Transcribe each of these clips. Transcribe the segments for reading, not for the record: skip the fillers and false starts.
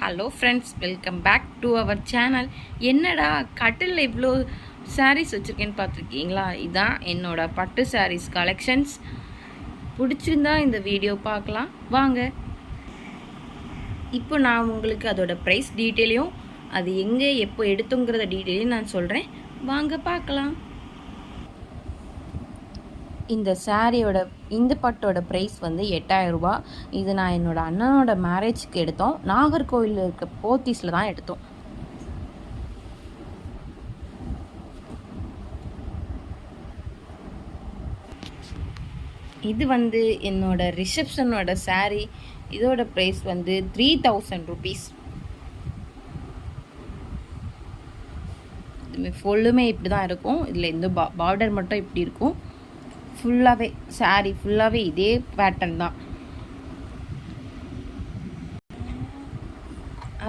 Hello friends, welcome back to our channel. என்னடா கட்டில் இவ்வளோ சாரீஸ் வச்சுருக்கேன்னு பார்த்துருக்கீங்களா? இதுதான் என்னோட பட்டு சாரீஸ் கலெக்ஷன்ஸ். பிடிச்சிருந்தா இந்த வீடியோ பார்க்கலாம் வாங்க. இப்போ நான் உங்களுக்கு அதோட ப்ரைஸ் டீட்டெயிலையும் அது எங்கே எப்போ எடுத்துங்கிறத டீட்டெயிலையும் நான் சொல்கிறேன், வாங்க பார்க்கலாம். இந்த சாரியோட இந்த பட்டோட ப்ரைஸ் வந்து 8000 ரூபா. இது நான் என்னோட அண்ணனோட மேரேஜ்க்கு எடுத்தோம். நாகர்கோவில் இருக்க போத்தீஸில் தான் எடுத்தோம். இது வந்து என்னோட ரிசப்ஷனோட சாரி. இதோட ப்ரைஸ் வந்து 3000 ருபீஸ். ஃபுல்லுமே இப்படி தான் இருக்கும். இதில் இந்த பார்டர் மட்டும் இப்படி இருக்கும். ஃபுல்லாகவே சாரி ஃபுல்லாகவே இதே பேட்டர்ன் தான்.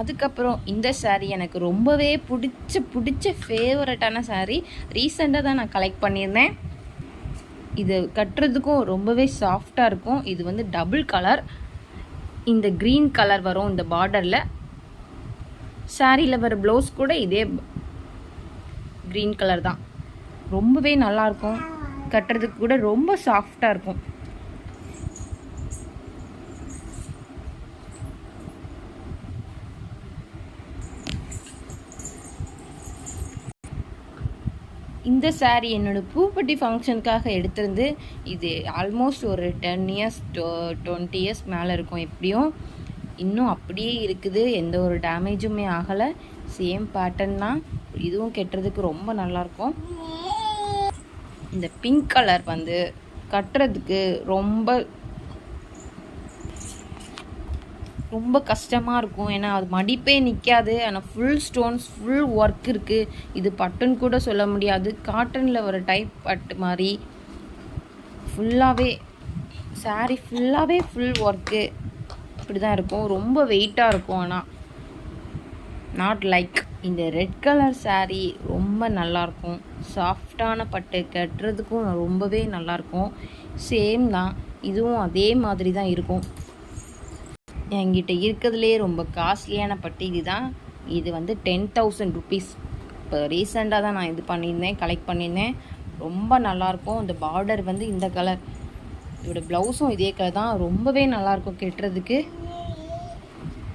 அதுக்கப்புறம் இந்த சாரீ எனக்கு ரொம்பவே பிடிச்ச ஃபேவரட்டான சாரீ. ரீசெண்டாக தான் நான் கலெக்ட் பண்ணியிருந்தேன். இது கட்டுறதுக்கும் ரொம்பவே சாஃப்டாக இருக்கும். இது வந்து டபுள் கலர், இந்த க்ரீன் கலர் வரும் இந்த பார்டரில். சாரியில் வர ப்ளவுஸ் கூட இதே க்ரீன் கலர் தான். ரொம்பவே நல்லாயிருக்கும். கட்டுறதுக்கு கூட ரொம்ப சாஃப்டாக இருக்கும். இந்த சாரீ என்னோட பூப்பட்டி ஃபங்க்ஷனுக்காக எடுத்திருந்து. இது ஆல்மோஸ்ட் ஒரு 10 இயர்ஸ் 20 இயர்ஸ் மேலே இருக்கும். எப்படியும் இன்னும் அப்படியே இருக்குது. எந்த ஒரு டேமேஜுமே ஆகலை. சேம் பேட்டர்ன் தான். இதுவும் கட்டுறதுக்கு ரொம்ப நல்லாயிருக்கும். இந்த பிங்க் கலர் வந்து கட்டுறதுக்கு ரொம்ப கஷ்டமாக இருக்கும். ஏன்னா அது மடிப்பே நிற்காது. ஆனால் ஃபுல் ஸ்டோன்ஸ், ஃபுல் ஒர்க் இருக்குது. இது பட்டுன்னு கூட சொல்ல முடியாது. காட்டனில் ஒரு டைப் பட்டு மாதிரி ஃபுல்லாகவே சாரீ ஃபுல்லாகவே ஃபுல் ஒர்க்கு இப்படி தான் இருக்கும். ரொம்ப வெயிட்டாக இருக்கும். ஆனால் நாட் லைக் இந்த ரெட் கலர் சாரீ ரொம்ப நல்லாயிருக்கும். சாஃப்டான பட்டு கட்டுறதுக்கும் ரொம்பவே நல்லாயிருக்கும். சேம் தான். இதுவும் அதே மாதிரி தான் இருக்கும். என்கிட்ட இருக்கிறதுலே ரொம்ப காஸ்ட்லியான பட்டு இது தான். இது வந்து 10,000 ருபீஸ். இப்போ ரீசெண்டாக தான் நான் இது பண்ணியிருந்தேன், கலெக்ட் பண்ணியிருந்தேன். ரொம்ப நல்லாயிருக்கும். இந்த பார்டர் வந்து இந்த கலர். இதோட ப்ளவுஸும் இதே கலர் தான். ரொம்பவே நல்லாயிருக்கும் கட்டுறதுக்கு.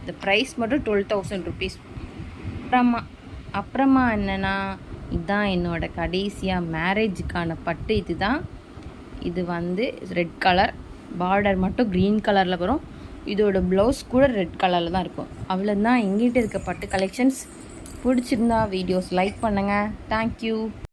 இந்த ப்ரைஸ் மட்டும் 12,000 ருபீஸ். அப்புறமா என்னென்னா, இதுதான் என்னோட கடைசியாக மேரேஜுக்கான பட்டு. இது தான். இது வந்து ரெட் கலர், பார்டர் மட்டும் க்ரீன் கலரில் வரும். இதோட ப்ளவுஸ் கூட ரெட் கலரில் தான் இருக்கும். அவ்வளோதான் எங்கிட்ட இருக்க பட்டு கலெக்ஷன்ஸ். பிடிச்சிருந்தா வீடியோஸ் லைக் பண்ணுங்கள். தேங்க்யூ.